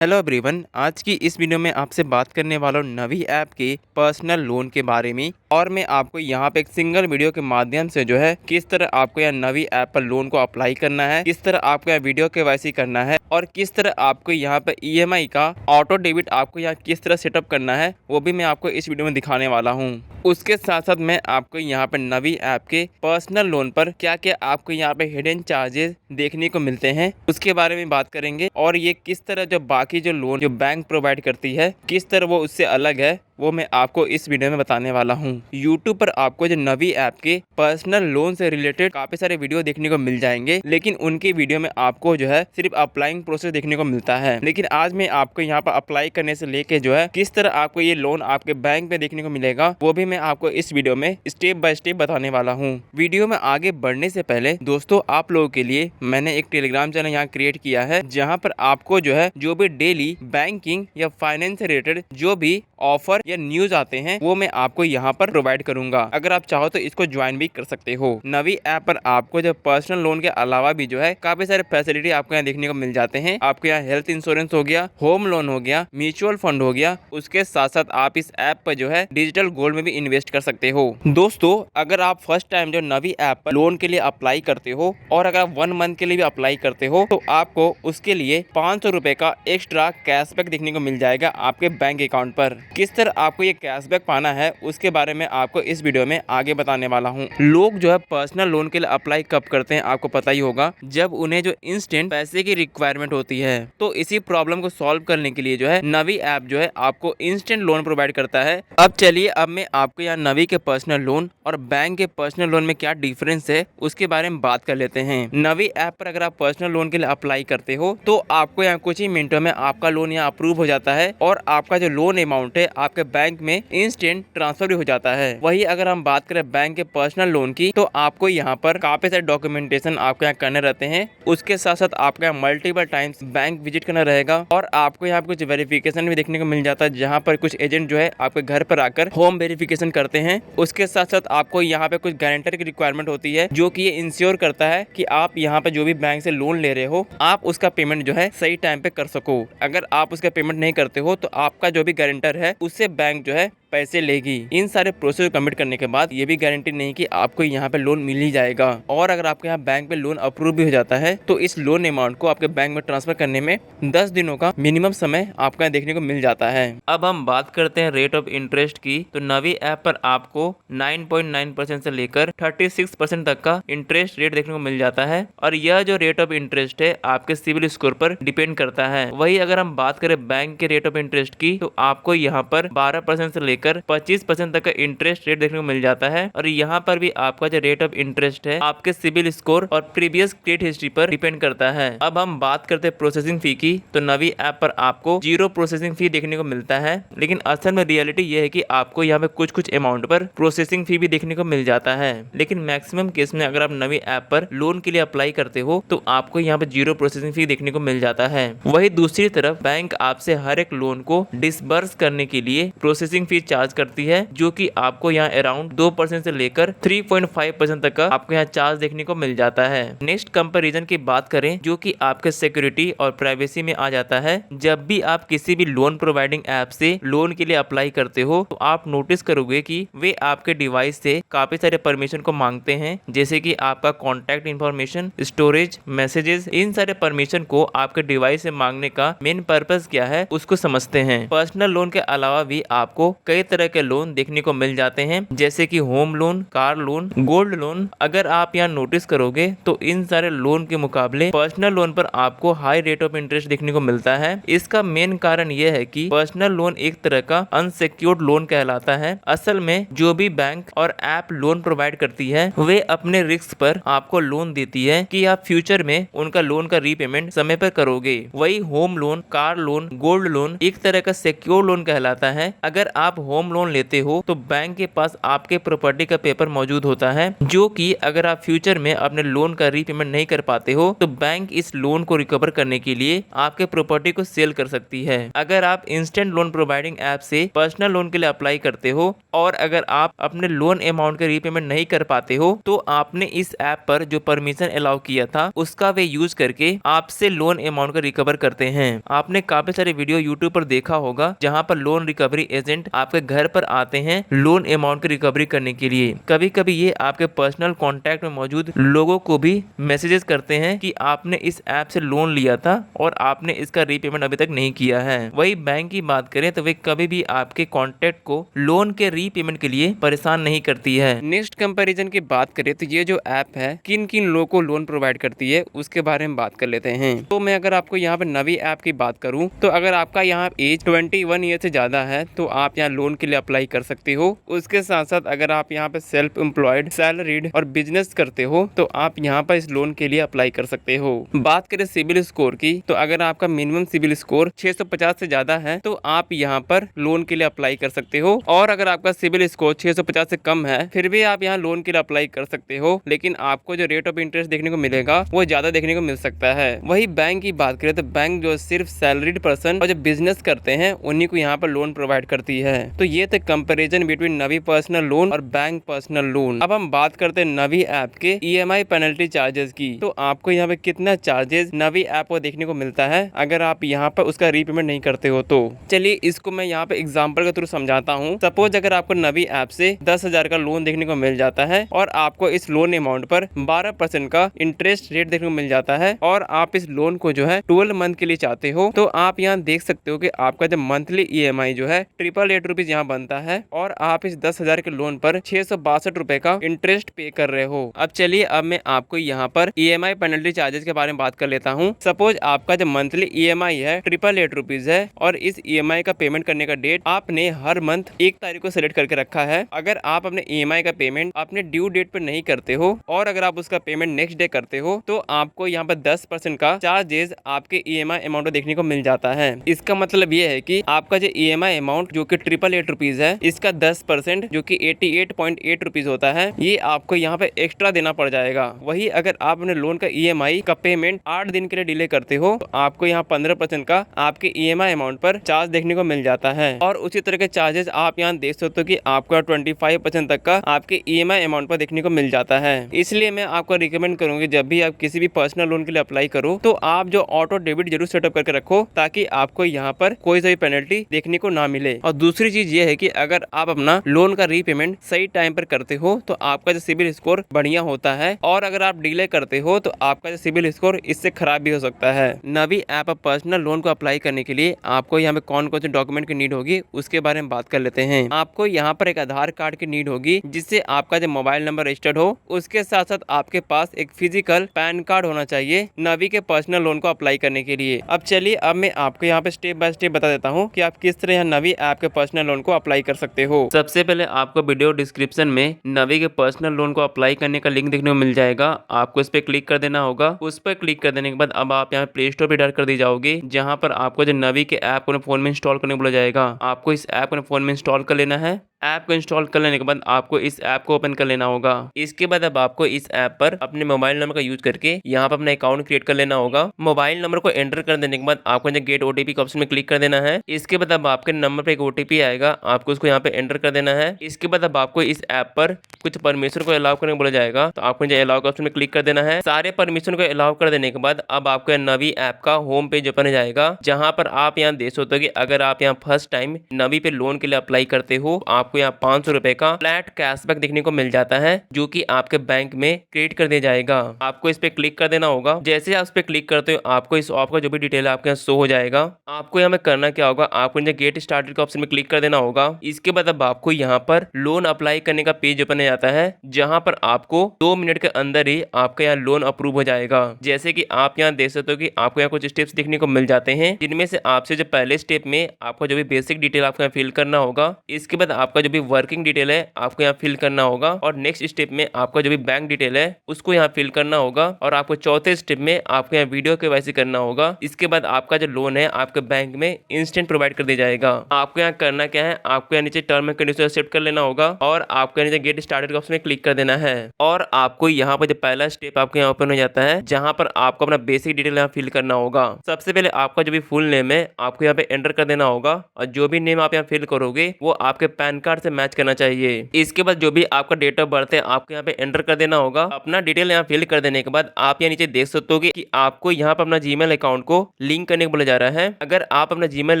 Hello everyone. आज की इस वीडियो में आपसे बात करने वाला हूँ नवी ऐप के पर्सनल लोन के बारे में। और मैं आपको यहाँ पे एक सिंगल वीडियो के माध्यम से जो है किस तरह आपको यहाँ नवी ऐप पर लोन को अप्लाई करना है, किस तरह आपको यहाँ वीडियो केवाईसी करना है और किस तरह आपको यहाँ पे ईएमआई का ऑटो डेबिट आपको यहाँ किस तरह सेटअप करना है, वो भी मैं आपको इस वीडियो में दिखाने वाला हूँ। उसके साथ साथ मैं आपको यहाँ पे नवी ऐप के पर्सनल लोन पर क्या क्या आपको यहाँ पे हिडन चार्जेस देखने को मिलते हैं उसके बारे में बात करेंगे। और ये किस तरह जो बाकी जो लोन जो बैंक प्रोवाइड करती है किस तरह वो उससे अलग है, वो मैं आपको इस वीडियो में बताने वाला हूँ। यूट्यूब पर आपको जो नवी ऐप के पर्सनल लोन से रिलेटेड काफी सारे वीडियो देखने को मिल जाएंगे, लेकिन उनके वीडियो में आपको जो है सिर्फ अप्लाइंग प्रोसेस देखने को मिलता है। लेकिन आज मैं आपको यहाँ पर अप्लाई करने से लेके जो है किस तरह आपको ये लोन आपके बैंक में देखने को मिलेगा, वो भी मैं आपको इस वीडियो में स्टेप बाय स्टेप बताने वाला हूँ। वीडियो में आगे बढ़ने से पहले दोस्तों, आप लोगों के लिए मैंने एक टेलीग्राम चैनल यहाँ क्रिएट किया है, जहाँ पर आपको जो है जो भी डेली बैंकिंग या फाइनेंस से रिलेटेड जो भी ऑफर या न्यूज आते हैं वो मैं आपको यहाँ पर प्रोवाइड करूंगा। अगर आप चाहो तो इसको ज्वाइन भी कर सकते हो। नवी ऐप पर आपको जो पर्सनल लोन के अलावा भी जो है काफी सारे फैसिलिटी आपको यहाँ देखने को मिल जाते हैं। आपको यहाँ हेल्थ इंश्योरेंस हो गया, होम लोन हो गया, म्यूचुअल फंड हो गया। उसके साथ साथ आप इस ऐप पर जो है डिजिटल गोल्ड में भी इन्वेस्ट कर सकते हो। दोस्तों, अगर आप फर्स्ट टाइम जो नवी ऐप पर लोन के लिए अप्लाई करते हो और अगर आप 1 मंथ के लिए भी अप्लाई करते हो तो आपको उसके लिए 500 रुपए का एक्स्ट्रा कैशबैक देखने को मिल जाएगा आपके बैंक अकाउंट पर। किस तरह आपको ये कैशबैक पाना है उसके बारे में आपको इस वीडियो में आगे बताने वाला हूँ। लोग जो है पर्सनल लोन के लिए अप्लाई कब करते हैं आपको पता ही होगा, जब उन्हें जो इंस्टेंट पैसे की रिक्वायरमेंट होती है। तो इसी प्रॉब्लम को सॉल्व करने के लिए जो है नवी ऐप जो है आपको इंस्टेंट लोन प्रोवाइड करता है। अब चलिए, अब मैं आपको यहाँ नवी के पर्सनल लोन और बैंक के पर्सनल लोन में क्या डिफरेंस है उसके बारे में बात कर लेते हैं। नवी ऐप पर अगर आप पर्सनल लोन के लिए अप्लाई करते हो तो आपको यहाँ कुछ ही मिनटों में आपका लोन यहाँ अप्रूव हो जाता है और आपका जो लोन अमाउंट है आपके बैंक में इंस्टेंट ट्रांसफर भी हो जाता है। वही अगर हम बात करें बैंक के पर्सनल लोन की तो आपको यहाँ पर काफी सारे डॉक्यूमेंटेशन आपको यहाँ करने रहते हैं। उसके साथ साथ आपको यहाँ मल्टीपल टाइम्स बैंक विजिट करना रहेगा और आपको यहाँ कुछ वेरिफिकेशन भी देखने को मिल जाता है, जहाँ पर कुछ एजेंट जो है आपके घर पर आकर होम वेरिफिकेशन करते हैं। उसके साथ साथ आपको यहाँ पे कुछ गारंटर की रिक्वायरमेंट होती है, जो कि ये इंश्योर करता है कि आप यहाँ पे जो भी बैंक से लोन ले रहे हो आप उसका पेमेंट जो है सही टाइम पे कर सको। अगर आप उसका पेमेंट नहीं करते हो तो आपका जो भी गारंटर है उससे बैंक जो है पैसे लेगी। इन सारे प्रोसेस को कम्प्लीट करने के बाद ये भी गारंटी नहीं कि आपको यहाँ पे लोन मिल ही जाएगा। और अगर आपके यहाँ बैंक पे लोन अप्रूव भी हो जाता है तो इस लोन अमाउंट को आपके बैंक में ट्रांसफर करने में 10 दिनों का मिनिमम समय आपको यहाँ देखने को मिल जाता है। अब हम बात करते हैं रेट ऑफ इंटरेस्ट की, तो नवी ऐप पर आपको 9.9% से लेकर 36% तक का इंटरेस्ट रेट देखने को मिल जाता है। और यह जो रेट ऑफ इंटरेस्ट है आपके सिविल स्कोर पर डिपेंड करता है। वही अगर हम बात करें बैंक के रेट ऑफ इंटरेस्ट की तो आपको यहाँ पर 12% से लेकर 25% तक का इंटरेस्ट रेट देखने को मिल जाता है। और यहाँ पर भी आपका जो रेट ऑफ इंटरेस्ट है आपके सिविल स्कोर और प्रीवियस क्रेडिट हिस्ट्री पर डिपेंड करता है। अब हम बात करते हैं प्रोसेसिंग फी की, तो नवी ऐप पर आपको 0 प्रोसेसिंग फी देखने को मिलता है। लेकिन असल में रियलिटी ये है कि आपको यहाँ पे कुछ अमाउंट पर प्रोसेसिंग फी भी देखने को मिल जाता है। लेकिन मैक्सिमम केस में अगर आप नवी ऐप पर लोन के लिए अप्लाई करते हो तो आपको यहाँ पे 0 प्रोसेसिंग फी देखने को मिल जाता है। वही दूसरी तरफ बैंक आपसे हर एक लोन को डिसबर्स करने के लिए प्रोसेसिंग फी चार्ज करती है, जो कि आपको यहाँ अराउंड 2% से लेकर 3.5% तक का आपको यहाँ चार्ज देखने को मिल जाता है। नेक्स्ट कंपैरिजन की बात करें, जो कि आपके सिक्योरिटी और प्राइवेसी में आ जाता है। जब भी आप किसी भी लोन प्रोवाइडिंग ऐप से लोन के लिए अप्लाई करते हो तो आप नोटिस करोगे कि वे आपके डिवाइस से काफी सारे परमिशन को मांगते हैं, जैसे कि आपका कॉन्टैक्ट इंफॉर्मेशन, स्टोरेज, मैसेजेस। इन सारे परमिशन को आपके डिवाइस से मांगने का मेन पर्पस क्या है उसको समझते हैं। पर्सनल लोन के अलावा भी आपको कई तरह के लोन देखने को मिल जाते हैं, जैसे कि home loan, car loan, gold loan. अगर आप यहाँ नोटिस करोगे तो इन सारे लोन के मुकाबले पर्सनल लोन पर आपको हाई रेट ऑफ इंटरेस्ट देखने को मिलता है। इसका मेन कारण यह है कि पर्सनल लोन एक तरह का अनसिक्योर्ड लोन कहलाता है। असल में जो भी बैंक और ऐप लोन प्रोवाइड करती है वे अपने रिस्क पर आपको लोन देती है कि आप फ्यूचर में उनका लोन का रीपेमेंट समय पर करोगे। वही home loan, car loan, gold loan एक तरह का सिक्योर लोन कहलाता है। अगर आप होम लोन लेते हो तो बैंक के पास आपके प्रॉपर्टी का पेपर मौजूद होता है, जो कि अगर आप फ्यूचर में अपने लोन का रीपेमेंट नहीं कर पाते हो तो बैंक इस लोन को रिकवर करने के लिए आपके प्रॉपर्टी को सेल कर सकती है। अगर आप इंस्टेंट लोन प्रोवाइडिंग ऐप से पर्सनल लोन के लिए अप्लाई करते हो और अगर आप अपने लोन अमाउंट का रीपेमेंट नहीं कर पाते हो तो आपने इस ऐप पर जो परमिशन अलाउ किया था उसका वे यूज करके आपसे लोन अमाउंट का रिकवर करते हैं। आपने काफी सारे वीडियो यूट्यूब पर देखा होगा जहां पर लोन रिकवरी एजेंट आपके घर पर आते हैं लोन अमाउंट की रिकवरी करने के लिए। कभी कभी ये आपके पर्सनल कॉन्टैक्ट में मौजूद लोगों को भी मैसेजेस करते हैं कि आपने इस ऐप से लोन लिया था और आपने इसका रीपेमेंट अभी तक नहीं किया है। वही बैंक की बात करें तो वे कभी भी आपके कॉन्टैक्ट को लोन के रीपेमेंट के लिए परेशान नहीं करती है। नेक्स्ट कंपैरिजन की बात करें तो ये जो ऐप है किन किन लोगों को लोन प्रोवाइड करती है उसके बारे में बात कर लेते हैं। तो मैं अगर आपको यहाँ पे नवी ऐप की बात करूँ तो अगर आपका यहाँ एज 21 ईयर से ज्यादा है तो आप यहाँ लोन के लिए अप्लाई कर सकते हो। उसके साथ साथ अगर आप यहाँ पे सेल्फ एम्प्लॉयड, सैलरीड और बिजनेस करते हो तो आप यहाँ पर इस लोन के लिए अप्लाई कर सकते हो। बात करें सिविल स्कोर की तो अगर आपका मिनिमम सिविल स्कोर 650 से ज्यादा है तो आप यहाँ पर लोन के लिए अप्लाई कर सकते हो, और अगर आपका सिविल स्कोर 650 से कम है फिर भी आप यहाँ लोन के लिए अप्लाई कर सकते हो, लेकिन आपको जो रेट ऑफ इंटरेस्ट देखने को मिलेगा वो ज्यादा देखने को मिल सकता है। वही बैंक की बात करें तो बैंक जो सिर्फ सैलरीड पर्सन और जो बिजनेस करते हैं उन्हीं को यहाँ पर लोन प्रोवाइड करती है। तो ये थे कंपैरिजन बिटवीन नवी पर्सनल लोन और बैंक पर्सनल लोन। अब हम बात करते हैं नवी ऐप के EMI पेनल्टी चार्जेस की। तो आपको यहाँ पे कितना चार्जेस नवी ऐप को देखने को मिलता है अगर आप यहाँ पर उसका रीपेमेंट नहीं करते हो। तो चलिए इसको मैं यहाँ पे एग्जाम्पल के थ्रू समझाता हूँ। सपोज अगर आपको नवी ऐप से 10,000 का लोन देखने को मिल जाता है और आपको इस लोन अमाउंट पर 12% का इंटरेस्ट रेट देखने को मिल जाता है और आप इस लोन को जो है 12 मंथ के लिए चाहते हो तो आप यहाँ देख सकते हो कि आपका जो मंथली EMI जो है 888 रुपीज यहाँ बनता है और आप इस 10,000 के लोन पर 662 रुपए का इंटरेस्ट पे कर रहे हो। अब चलिए अब मैं आपको यहाँ पर EMI पेनल्टी चार्जेस के बारे में बात कर लेता हूँ। सपोज आपका जो मंथली EMI है 888 रुपीज है और इस EMI का पेमेंट करने का डेट आपने हर मंथ 1 तारीख को सेलेक्ट करके रखा है। अगर आप अपने EMI का पेमेंट अपने ड्यू डेट पर नहीं करते हो और अगर आप उसका पेमेंट नेक्स्ट डे करते हो तो आपको यहाँ पर 10% का चार्जेस आपके EMI अमाउंट को देखने को मिल जाता है। इसका मतलब ये है कि आपका जो EMI अमाउंट जो कि 888 रुपीज है इसका 10% जो कि 88.8 रुपीज होता है ये आपको यहाँ पे एक्स्ट्रा देना पड़ जाएगा। वही अगर आप अपने लोन का EMI का पेमेंट 8 दिन के लिए डिले करते हो तो आपको यहाँ 15% का आपके EMI अमाउंट पर चार्ज देखने को मिल जाता है। और उसी तरह के चार्जेस आप यहाँ देख सकते हो कि आपका 25% तक का आपके EMI अमाउंट पर देखने को मिल जाता है। इसलिए मैं आपको रिकमेंड करूंगी जब भी आप किसी भी पर्सनल लोन के लिए अप्लाई करो तो आप जो ऑटो डेबिट जरूर सेटअप करके रखो ताकि आपको यहाँ पर कोई सी पेनल्टी देखने को ना मिले। और दूसरी चीज ये है कि अगर आप अपना लोन का रीपेमेंट सही टाइम पर करते हो तो आपका जो सिबिल स्कोर बढ़िया होता है और अगर आप डिले करते हो तो आपका जो सिबिल स्कोर इससे खराब भी हो सकता है। नवी ऐप पर पर्सनल लोन को अप्लाई करने के लिए आपको यहाँ पे कौन कौन से डॉक्यूमेंट की नीड होगी उसके बारे में बात कर लेते हैं। आपको यहाँ पर एक आधार कार्ड की नीड होगी जिससे आपका जो मोबाइल नंबर रजिस्टर्ड हो। उसके साथ साथ आपके पास एक फिजिकल पैन कार्ड होना चाहिए नवी के पर्सनल लोन को अप्लाई करने के लिए। अब चलिए अब मैं आपको यहाँ पे स्टेप बाय स्टेप बता देता हूँ कि आप किस तरह नवी ऐप के पर्सनल लोन को अप्लाई कर सकते हो। सबसे पहले आपको वीडियो डिस्क्रिप्शन में नवी के पर्सनल लोन को अप्लाई करने का लिंक देखने को मिल जाएगा। आपको इस पे क्लिक कर देना होगा। उस पर क्लिक कर देने के बाद अब आप यहाँ प्ले स्टोर पे डायरेक्ट कर दी जाओगे जहाँ पर आपको जो नवी के ऐप को फोन में इंस्टॉल करने बोला जाएगा। आपको इस ऐप को फोन में इंस्टॉल कर लेना है। ऐप को इंस्टॉल कर लेने के बाद आपको इस ऐप को ओपन कर लेना होगा। इसके बाद अब आपको इस ऐप पर अपने मोबाइल नंबर का यूज करके यहाँ पर अपना अकाउंट क्रिएट कर लेना होगा। मोबाइल नंबर को एंटर कर देने के बाद आपको गेट OTP के ऑप्शन में क्लिक कर देना है। इसके बाद अब आपके नंबर पे एक OTP आएगा, आपको उसको यहाँ पे एंटर कर देना है। इसके बाद अब आपको इस ऐप पर कुछ परमिशन को अलाउ करने को बोला जाएगा तो आपको अलाउ के ऑप्शन में क्लिक कर देना है। सारे परमिशन को अलाउ कर देने के बाद अब आपको नवी ऐप का होम पेज ओपन हो जाएगा जहाँ पर आप यहाँ देख सकते हो कि अगर आप यहाँ फर्स्ट टाइम नवी पे लोन के लिए अप्लाई करते हो आपको यहाँ 500 रुपए का फ्लैट कैशबैक देखने को मिल जाता है जो कि आपके बैंक में क्रेडिट कर दिया जाएगा। आपको इस पे क्लिक कर देना होगा। जैसे आप इस पे क्लिक करते हो आपको इस ऑफ का जो भी डिटेल है आपके यहाँ शो हो जाएगा। आपको यहाँ में करना क्या होगा, आपको गेट स्टार्टेड के ऑप्शन में क्लिक कर देना होगा। इसके बाद अब आपको यहाँ पर लोन अप्लाई करने का पेज ओपन हो जाता है जहाँ पर आपको 2 मिनट के अंदर ही आपका यहाँ लोन अप्रूव हो जाएगा। जैसे कि आप यहाँ देख सकते हो कि आपको यहाँ कुछ स्टेप्स देखने को मिल जाते हैं जिनमें से आपसे जो पहले स्टेप में आपको जो भी बेसिक डिटेल आपको यहाँ फिल करना होगा। इसके बाद आपका आपका जो भी वर्किंग डिटेल है आपको यहाँ फिल करना होगा और नेक्स्ट स्टेप में आपका जो भी बैंक डिटेल है उसको यहाँ फिल करना होगा और आपको चौथे स्टेप में आपको यहाँ वीडियो केवाईसी करना होगा। इसके बाद आपका जो लोन है आपके बैंक में इंस्टेंट प्रोवाइड कर दिया जाएगा। आपको यहाँ करना क्या है, आपको यहाँ नीचे टर्म एंड कंडीशन एक्सेप्ट कर लेना होगा और आपको नीचे गेट स्टार्टेड ऑप्शन में क्लिक कर देना है और आपको यहाँ पर जो पहला स्टेप आपको यहाँ ओपन हो जाता है जहाँ पर आपको अपना बेसिक डिटेल यहाँ फिल करना होगा। सबसे पहले आपका जो भी फुल नेम है आपको यहाँ पे एंटर कर देना होगा और जो भी नेम आप यहाँ फिल करोगे वो आपके पैन कार्ड से मैच करना चाहिए। इसके बाद जो भी आपका डेट ऑफ बर्थ है आपको यहाँ पे एंटर कर देना होगा। अपना डिटेल यहाँ फिल कर देने के बाद आप यहाँ नीचे देख सकते हो कि आपको यहाँ पर अपना जीमेल अकाउंट को लिंक करने को बोला जा रहा है। अगर आप अपना जीमेल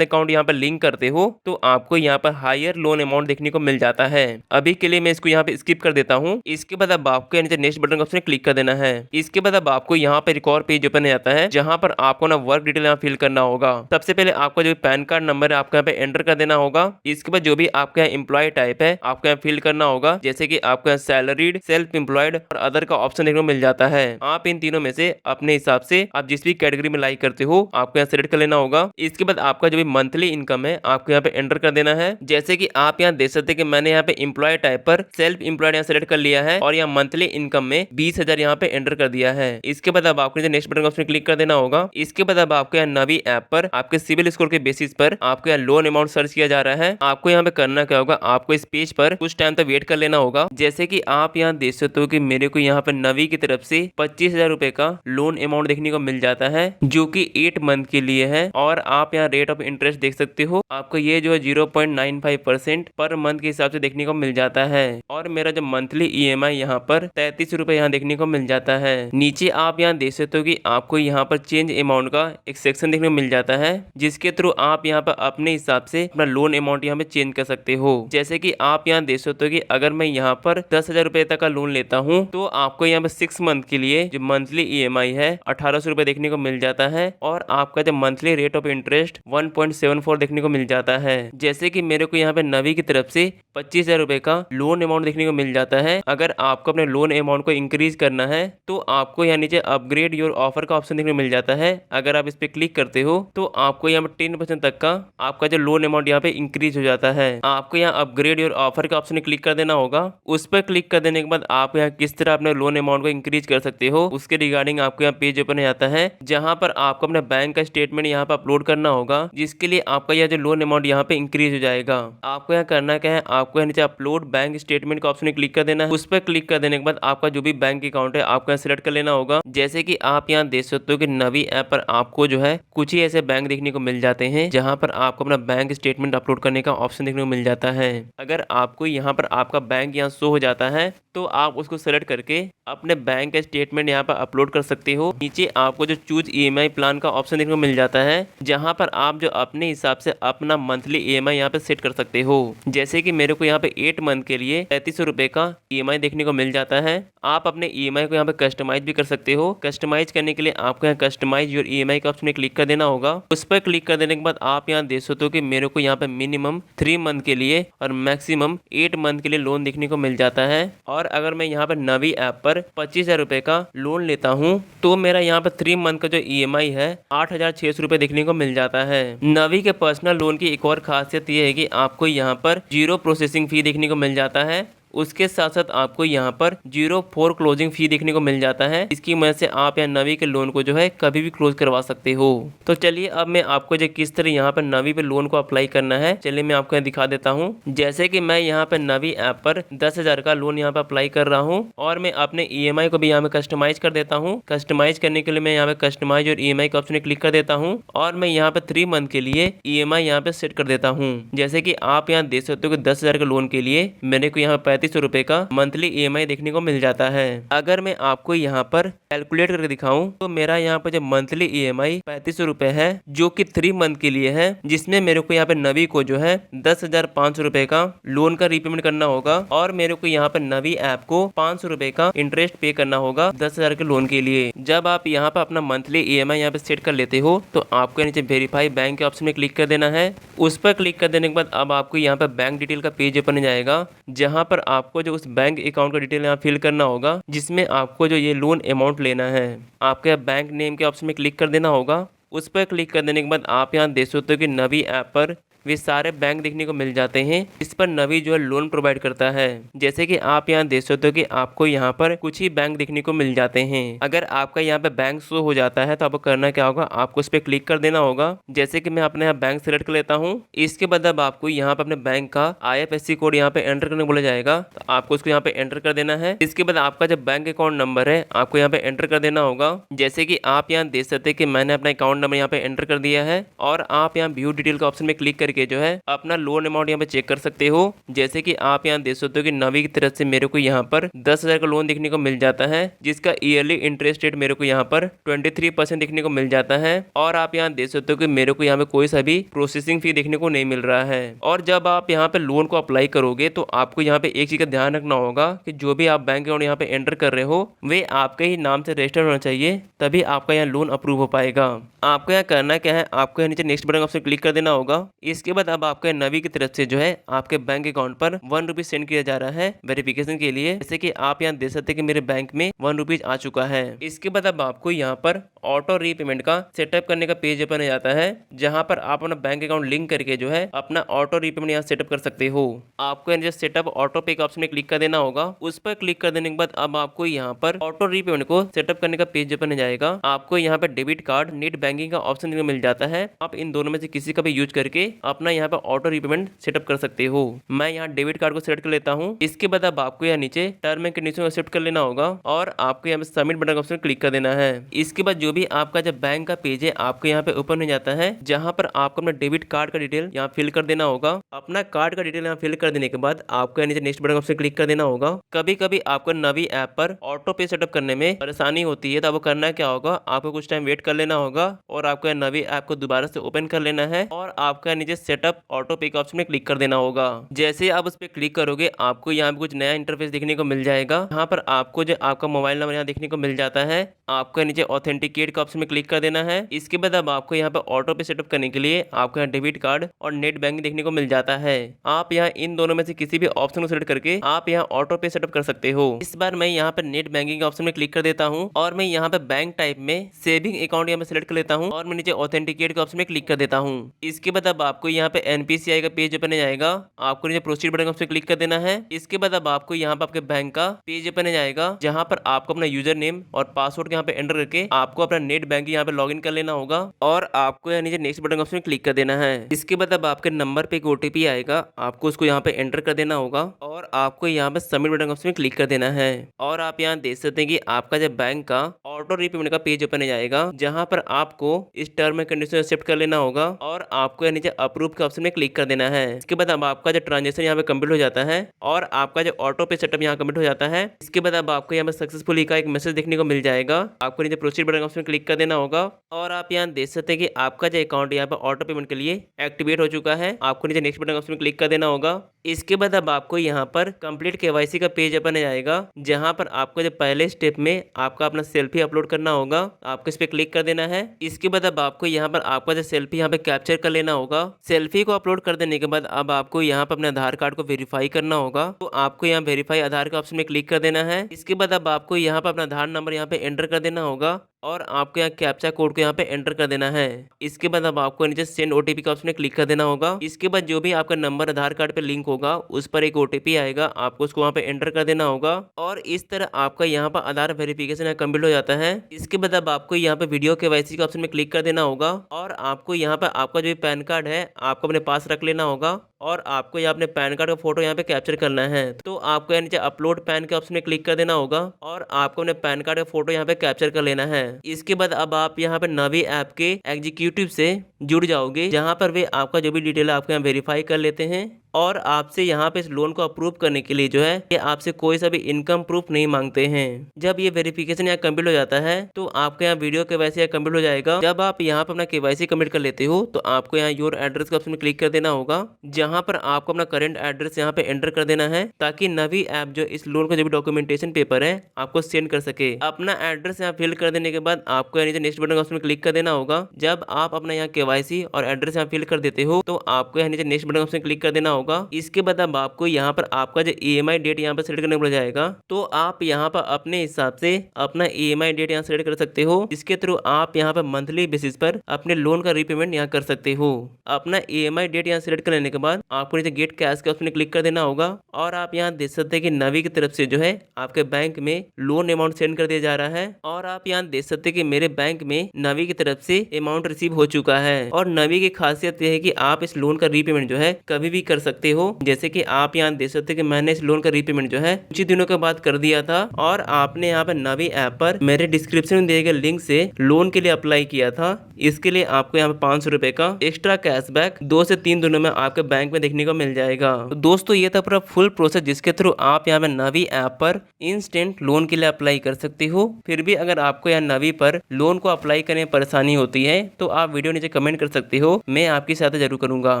अकाउंट यहाँ पर लिंक करते हो तो आपको यहाँ पर हायर लोन अमाउंट देखने को मिल जाता है। अभी के लिए मैं इसको यहाँ पे स्किप कर देता हूँ। इसके बाद अब आपको नीचे नेक्स्ट बटन ऑप्शन क्लिक कर देना है। इसके बाद अब आपको यहाँ पर एक और पेज ओपन हो जाता है जहाँ पर आपको ना वर्क डिटेल यहाँ फिल करना होगा। सबसे पहले आपका जो पैन कार्ड नंबर है आपको यहाँ पे एंटर कर देना होगा। इसके बाद जो भी आपका एम्प्लॉय टाइप है आपको यहाँ फिल करना होगा, जैसे कि आपका सैलरीड, सेल्फ एम्प्लॉयड और अदर का ऑप्शन देखने को मिल जाता है। आप इन तीनों में से अपने हिसाब से आप जिस भी कैटेगरी में लाइक करते हो आपको यहाँ सेलेक्ट कर लेना होगा। इसके बाद आपका जो भी मंथली इनकम है आपको यहाँ पे एंटर कर देना है। जैसे कि आप यहाँ देख सकते हैं कि मैंने यहाँ पे एम्प्लॉय टाइप पर सेल्फ एम्प्लॉयड यहाँ सेलेक्ट कर लिया है और यहाँ मंथली इनकम में 20,000 यहाँ पे एंटर कर दिया है। इसके बाद अब आपको नेक्स्ट बटन ऑप्शन क्लिक कर देना होगा। इसके बाद अब आपको यहाँ नवी ऐप पर आपके सिविल स्कोर के बेसिस पर आपको यहाँ लोन अमाउंट सर्च किया जा रहा है। आपको यहाँ पे करना क्या होगा, आपको इस पेज पर कुछ टाइम तक वेट कर लेना होगा। जैसे कि आप यहाँ देख सकते हो कि मेरे को यहाँ पर नवी की तरफ से 25,000 रुपए का लोन अमाउंट देखने को मिल जाता है जो कि 8 मंथ के लिए है और आप यहाँ रेट ऑफ इंटरेस्ट देख सकते हो। आपको ये जो है 0.95% पर मंथ के हिसाब से देखने को मिल जाता है और मेरा जो मंथली EMI यहाँ पर 33 रुपए यहाँ देखने को मिल जाता है। नीचे आप यहाँ देख सकते हो कि आपको यहाँ पर चेंज अमाउंट का एक सेक्शन देखने को मिल जाता है जिसके थ्रू आप यहाँ पर अपने हिसाब से अपना लोन अमाउंट यहाँ पे चेंज कर सकते हो। जैसे कि आप यहाँ देख सकते हो कि अगर मैं यहाँ पर 10,000 रुपए तक का लोन लेता हूँ तो आपको यहाँ पे 6 मंथ के लिए जो मंथली EMI है 1,800 रुपए देखने को मिल जाता है और आपका जो मंथली रेट ऑफ इंटरेस्ट 1.74 देखने को मिल जाता है। जैसे कि मेरे को यहाँ पे नवी की तरफ से 25,000 रुपए का लोन अमाउंट देखने को मिल जाता है। अगर आपको अपने लोन अमाउंट को इंक्रीज करना है तो आपको यहाँ नीचे अपग्रेड योर ऑफर का ऑप्शन देखने को मिल जाता है। अगर आप इस पे क्लिक करते हो तो आपको यहाँ पे 10% तक का आपका जो लोन अमाउंट यहाँ पे इंक्रीज हो जाता है। आपको यहाँ अपग्रेड योर ऑफर के ऑप्शन क्लिक कर देना होगा। उस पर क्लिक कर देने के बाद आप यहाँ किस तरह अपने लोन अमाउंट को इंक्रीज कर सकते हो उसके रिगार्डिंग आपको यहाँ पेज ओपन हो जाता है जहाँ पर आपको अपने बैंक का स्टेटमेंट यहाँ पे अपलोड करना होगा जिसके लिए आपका यह जो लोन अमाउंट यहाँ पे इंक्रीज हो जाएगा। आपको यहाँ करना क्या है, आपको यहाँ नीचे अपलोड बैंक स्टेटमेंट का ऑप्शन क्लिक कर देना है। उस पर क्लिक कर देने के बाद आपका जो भी बैंक अकाउंट है आपको यहाँ सिलेक्ट कर लेना होगा। जैसे कि आप यहाँ देख सकते हो कि नवी ऐप पर आपको जो है कुछ ही ऐसे बैंक देखने को मिल जाते हैं जहाँ पर आपको अपना बैंक स्टेटमेंट अपलोड करने का ऑप्शन देखने को मिल जाता है। अगर आपको यहाँ पर आपका बैंक यहाँ शो हो जाता है तो आप उसको सेलेक्ट करके अपने बैंक का स्टेटमेंट यहाँ पर अपलोड कर सकते हो। नीचे आपको जो चूज EMI प्लान का ऑप्शन देखने को मिल जाता है जहाँ पर आप जो अपने हिसाब से अपना मंथली EMI यहाँ पे सेट कर सकते हो। जैसे कि मेरे को यहाँ पे 8 मंथ के लिए 33 रुपए का EMI देखने को मिल जाता है। आप अपने EMI को यहाँ पे कस्टमाइज भी कर सकते हो। कस्टमाइज करने के लिए आपको यहाँ कस्टमाइज योर EMI का ऑप्शन में क्लिक कर देना होगा। उस पर क्लिक कर देने के बाद आप यहाँ देख सकते हो कि मेरे को यहाँ पे मिनिमम 3 मंथ के लिए और मैक्सिमम 8 मंथ के लिए लोन देखने को मिल जाता है। और अगर मैं यहाँ पर नवी ऐप पर 25,000 रुपए का लोन लेता हूँ तो मेरा यहाँ पर 3 मंथ का जो EMI है 8,600 रुपए देखने को मिल जाता है। नवी के पर्सनल लोन की एक और खासियत ये है कि आपको यहाँ पर 0 प्रोसेसिंग फी देखने को मिल जाता है। उसके साथ साथ आपको यहाँ पर 0 क्लोजिंग फी देखने को मिल जाता है। इसकी वजह से आप यहाँ नवी के लोन को जो है कभी भी क्लोज करवा सकते हो। तो चलिए अब मैं आपको जो किस तरह यहाँ पर नवी पे लोन को अप्लाई करना है चलिए मैं आपको यहाँ दिखा देता हूँ। जैसे कि मैं यहाँ पे नवी ऐप पर 10,000 का लोन यहाँ पे अप्लाई कर रहा हूँ और मैं अपने EMI को भी यहाँ पे कस्टमाइज कर देता हूँ। कस्टमाइज करने के लिए मैं यहाँ पे कस्टमाइज और EMI के ऑप्शन क्लिक कर देता हूँ और मैं यहाँ पे 3 मंथ के लिए EMI यहाँ पे सेट कर देता हूँ। जैसे कि आप यहाँ देख सकते हो कि 10,000 के लोन के लिए मेरे को यहाँ पे 3500 रुपए का मंथली EMI देखने को मिल जाता है। अगर मैं आपको यहाँ पर कैलकुलेट करके दिखाऊं तो मेरा यहाँ पर जो मंथली EMI 3500 रुपए है जो कि 3 मंथ के लिए है, जिसमें मेरे को यहाँ पे नवी को जो है 10,500 रुपए का लोन का रीपेमेंट करना होगा और मेरे को यहाँ पर नवी ऐप को 500 रुपए का इंटरेस्ट पे करना होगा 10,000 के लोन के लिए। जब आप यहाँ पर अपना मंथली EMI यहाँ पे सेट कर लेते हो तो आपको नीचे वेरीफाई बैंक के ऑप्शन में क्लिक कर देना है। उस पर क्लिक कर देने के बाद अब आपको यहाँ पर बैंक डिटेल का पेज ओपन हो जाएगा जहाँ पर आपको जो उस बैंक अकाउंट का डिटेल यहाँ फिल करना होगा जिसमें आपको जो ये लोन अमाउंट लेना है। आपके बैंक नेम के ऑप्शन में क्लिक कर देना होगा। उस पर क्लिक कर देने के बाद आप यहाँ देख सकते हो कि नवी ऐप पर वे सारे बैंक देखने को मिल जाते हैं इस पर नवी जो है लोन प्रोवाइड करता है। जैसे कि आप यहाँ देख सकते हो कि आपको यहाँ पर कुछ ही बैंक देखने को मिल जाते हैं। अगर आपका यहाँ पे बैंक शो हो जाता है तो आपको करना क्या होगा, आपको इस पर क्लिक कर देना होगा। जैसे कि मैं अपने यहाँ बैंक सेलेक्ट कर लेता हूँ। इसके बाद अब आपको यहाँ पे अपने बैंक का IFSC कोड यहाँ पे एंटर करने बोला जाएगा, तो आपको उसको यहाँ पे एंटर कर देना है। इसके बाद आपका जो बैंक अकाउंट नंबर है आपको यहाँ पे एंटर कर देना होगा। जैसे कि आप यहाँ देख सकते हैं कि मैंने अपना अकाउंट नंबर यहाँ पे एंटर कर दिया है और आप यहाँ व्यू डिटेल का ऑप्शन में क्लिक करके जो है अपना लोन अमाउंट यहाँ पे चेक कर सकते हो। जैसे कि आप यहाँ देख सकते हो कि नवी की तरफ से मेरे को यहाँ पर 10,000 का लोन देखने को मिल जाता है, जिसका ईयरली इंटरेस्ट रेट मेरे को यहाँ पर 23% देखने को मिल जाता है। और आप यहाँ देख सकते हो कि मेरे को यहाँ पे कोई सा भी प्रोसेसिंग फी देखने को नहीं मिल रहा है। और जब आप यहाँ पे लोन को अप्लाई करोगे तो आपको यहाँ पे एक चीज का ध्यान रखना होगा कि जो भी आप बैंक अकाउंट यहाँ पे एंटर कर रहे हो वे आपके ही नाम से रजिस्टर्ड होना चाहिए, तभी आपका यहाँ लोन अप्रूव हो पाएगा। आपको यहाँ करना क्या है, आपको यहाँ नीचे नेक्स्ट बटन ऑप्शन क्लिक कर देना होगा। इसके बाद अब आपके नवी की तरफ से जो है आपके बैंक अकाउंट पर 1 रुपीज सेंड किया जा रहा है वेरिफिकेशन के लिए। जैसे कि आप यहाँ देख सकते हैं कि मेरे बैंक में 1 रुपीज आ चुका है। इसके बाद अब आपको यहाँ पर ऑटो रीपेमेंट का सेटअप करने का पेज ओपन हो जाता है, जहां पर आप अपना बैंक अकाउंट लिंक करके जो है अपना ऑटो रीपेमेंट यहाँ सेटअप कर सकते हो। आपको यहाँ सेटअप ऑटो पे का ऑप्शन में क्लिक कर देना होगा। उस पर क्लिक कर देने के बाद अब आपको यहाँ पर ऑटो रीपेमेंट को सेटअप करने का पेज ओपन हो जाएगा। आपको यहाँ पे डेबिट कार्ड, नेट बैंकिंग का ऑप्शन मिल जाता है। आप इन दोनों में से किसी का भी यूज करके अपना यहाँ पे ऑटो रीपेमेंट सेटअप कर सकते हो। मैं यहाँ डेबिट कार्ड को सेलेक्ट कर लेता हूँ। इसके बाद अब आपको यहाँ नीचे टर्म एंड कंडीशन को एक्सेप्ट कर लेना होगा और आपको यहाँ पे सबमिट बटन का ऑप्शन क्लिक कर देना है। इसके बाद जो भी आपका जब बैंक का पेज है आपको यहाँ पे ओपन हो जाता है, जहाँ पर आपको अपना डेबिट कार्ड का डिटेल यहाँ फिल कर देना होगा। अपना कार्ड का डिटेल यहाँ फिल कर देने के बाद आपको नीचे नेक्स्ट बटन ऑप्शन क्लिक कर देना होगा। कभी कभी आपको नवी ऐप पर ऑटो पे सेटअप करने में परेशानी होती है, तो आपको करना क्या होगा, आपको कुछ टाइम वेट कर लेना होगा और आपको नवी ऐप को दोबारा से ओपन कर लेना है और आपका नीचे सेटअप ऑटो पे का ऑप्शन में क्लिक कर देना होगा। जैसे आप उस पर क्लिक करोगे आपको यहाँ पे कुछ नया इंटरफेस देखने को मिल जाएगा। यहाँ पर आपको जो आपका मोबाइल नंबर यहाँ देखने को मिल जाता है, आपको नीचे ऑथेंटिकेट का ऑप्शन में क्लिक कर देना है। इसके बाद अब आपको यहाँ पे ऑटो पे सेटअप करने के लिए आपको यहाँ डेबिट कार्ड और नेट बैंकिंग देखने को मिल जाता है। आप यहाँ इन दोनों में से किसी भी ऑप्शन को सेलेक्ट करके आप यहाँ ऑटो पे सेटअप कर सकते हो। इस बार मैं यहाँ पर नेट बैंकिंग ऑप्शन में क्लिक कर देता हूँ और मैं यहाँ पे बैंक टाइप में सेविंग अकाउंट यहाँ पे सेलेक्ट कर लेता हूँ और मैं नीचे ऑथेंटिकेट के ऑप्शन में क्लिक कर देता हूँ। इसके बाद अब आपको यहाँ पे NPCI का पेज ओपन हो जाएगा। आपको नीचे प्रोसीड बटन ऑप्शन क्लिक कर देना है। इसके बाद अब आपको यहाँ पे आपके बैंक का पेज ओपन हो जाएगा, जहाँ पर आपको अपना यूजर नेम और पासवर्ड यहाँ पे एंटर करके आपको अपना नेट बैंकिंग यहाँ पे लॉग इन कर लेना होगा और आपको यहाँ नीचे नेक्स्ट बटन ऑप्शन में क्लिक कर देना है। इसके बाद अब आपके नंबर पे एक OTP आएगा, आपको उसको यहाँ पे एंटर कर देना होगा और आपको यहाँ पे सबमिट बटन ऑप्शन में क्लिक कर देना है। और आप यहाँ देख सकते हैं कि आपका जब बैंक का ऑटो रीपेमेंट का पेज ओपन हो जाएगा, जहाँ पर आपको इस टर्म एंड कंडीशन एक्सेप्ट कर लेना होगा और आपको यहाँ नीचे अप्रूव के ऑप्शन में क्लिक कर देना है। इसके बाद अब आपका जो ट्रांजेक्शन यहाँ पे कंप्लीट हो जाता है और आपका जो ऑटो पे सेटअप यहाँ कंप्लीट हो जाता है। इसके बाद अब आपको यहाँ पे सक्सेसफुली का एक मैसेज देखने को मिल जाएगा। आपको नीचे प्रोसीड बटन ऑप्शन में क्लिक कर देना होगा और आप यहाँ देख सकते हैं कि आपका जो अकाउंट यहाँ पे ऑटो पेमेंट के लिए एक्टिवेट हो चुका है। आपको नीचे नेक्स्ट बटन ऑप्शन में क्लिक कर देना होगा। इसके बाद अब आपको यहाँ पर कंप्लीट KYC का पेज ओपन हो जाएगा, जहाँ पर आपको जो पहले स्टेप में आपका अपना सेल्फी अपलोड करना होगा, आपको इस पे क्लिक कर देना है। इसके बाद अब आपको यहाँ पर आपका जो सेल्फी यहाँ पे कैप्चर कर लेना होगा। सेल्फी को अपलोड कर देने के बाद अब आपको यहाँ पर अपने आधार कार्ड को वेरीफाई करना होगा, तो आपको यहाँ वेरीफाई आधार के ऑप्शन में क्लिक कर देना है। इसके बाद अब आपको यहाँ पर अपना आधार नंबर यहाँ पे एंटर कर देना होगा और आपको यहाँ कैप्चा कोड को यहाँ पे एंटर कर देना है। इसके बाद अब आपको नीचे सेंड OTP का ऑप्शन में क्लिक कर देना होगा। इसके बाद जो भी आपका नंबर आधार कार्ड पे लिंक होगा उस पर एक OTP आएगा, आपको उसको वहाँ पे एंटर कर देना होगा और इस तरह आपका यहाँ पर आधार वेरिफिकेशन यहाँ कंप्लीट हो जाता है। इसके बाद अब आपको यहाँ पे वीडियो KYC के ऑप्शन में क्लिक कर देना होगा और आपको यहाँ पे आपका जो पैन कार्ड है आपको अपने पास रख लेना होगा और आपको यहाँ अपने पैन कार्ड का फोटो यहाँ पे कैप्चर करना है। तो आपको यहाँ नीचे अपलोड पैन के ऑप्शन में क्लिक कर देना होगा और आपको अपने पैन कार्ड का फोटो यहाँ पे कैप्चर कर लेना है। इसके बाद अब आप यहाँ पे नवी ऐप के एग्जीक्यूटिव से जुड़ जाओगे, जहाँ पर वे आपका जो भी डिटेल आपको यहाँ वेरीफाई कर लेते हैं और आपसे यहाँ पे इस लोन को अप्रूव करने के लिए जो है ये आपसे कोई सा भी इनकम प्रूफ नहीं मांगते हैं। जब ये वेरिफिकेशन यहाँ कंप्लीट हो जाता है तो आपके यहाँ वीडियो KYC यहाँ कंप्लीट हो जाएगा। जब आप यहाँ पर अपना KYC कंप्लीट कर लेते हो तो आपको यहाँ योर एड्रेस के ऑप्शन में क्लिक कर देना होगा, जहाँ पर आपको अपना करंट एड्रेस यहाँ पे एंटर कर देना है, ताकि नवी ऐप जो इस लोन का जो भी डॉक्यूमेंटेशन पेपर है आपको सेंड कर सके। अपना एड्रेस यहाँ फिल कर देने के बाद आपको यहाँ नीचे नेक्स्ट बटन ऑप्शन में क्लिक कर देना होगा। जब आप अपना यहाँ KYC और एड्रेस यहाँ फिल कर देते हो तो आपको यहाँ नीचे नेक्स्ट बटन ऑप्शन क्लिक कर देना होगा। इसके बाद अब आपको यहाँ पर आपका जो EMI डेट यहाँ पर सेलेक्ट करने पड़ जाएगा। तो आप यहाँ पर अपने हिसाब से अपना EMI डेट यहाँ सेलेक्ट कर सकते हो, जिसके थ्रू आप यहाँ पर मंथली बेसिस पर अपने लोन का रीपेमेंट यहाँ कर सकते हो। अपना EMI डेट यहाँ सेलेक्ट कर लेने के बाद आपको नीचे गेट कैश के ऑप्शन क्लिक कर देना होगा और आप यहाँ देख सकते हैं कि नवी की तरफ से जो है आपके बैंक में लोन अमाउंट सेंड कर दिया जा रहा है। और आप यहाँ देख सकते हैं कि मेरे बैंक में नवी की तरफ से अमाउंट रिसीव हो चुका है। और नवी की खासियत यह है कि आप इस लोन का रीपेमेंट जो है कभी भी कर सकते हो। जैसे कि आप यहाँ देख सकते हैं कि मैंने इस लोन का रीपेमेंट जो है कुछ ही दिनों के बाद कर दिया था और आपने यहाँ पर नवी ऐप पर मेरे डिस्क्रिप्शन में दिए गए लिंक से लोन के लिए अप्लाई किया था। इसके लिए आपको यहाँ पे 500 रुपए का एक्स्ट्रा कैशबैक 2 से 3 दिनों में आपके बैंक में देखने को मिल जाएगा। तो दोस्तों ये था पूरा फुल प्रोसेस जिसके थ्रू आप यहाँ पे नवी ऐप पर इंस्टेंट लोन के लिए अप्लाई कर सकते हो। फिर भी अगर आपको यहाँ नवी पर लोन को अप्लाई करने में परेशानी होती है तो आप वीडियो नीचे कमेंट कर सकते हो, मैं आपकी सहायता जरूर करूंगा।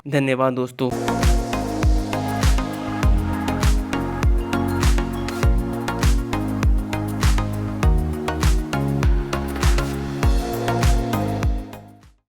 धन्यवाद दोस्तों।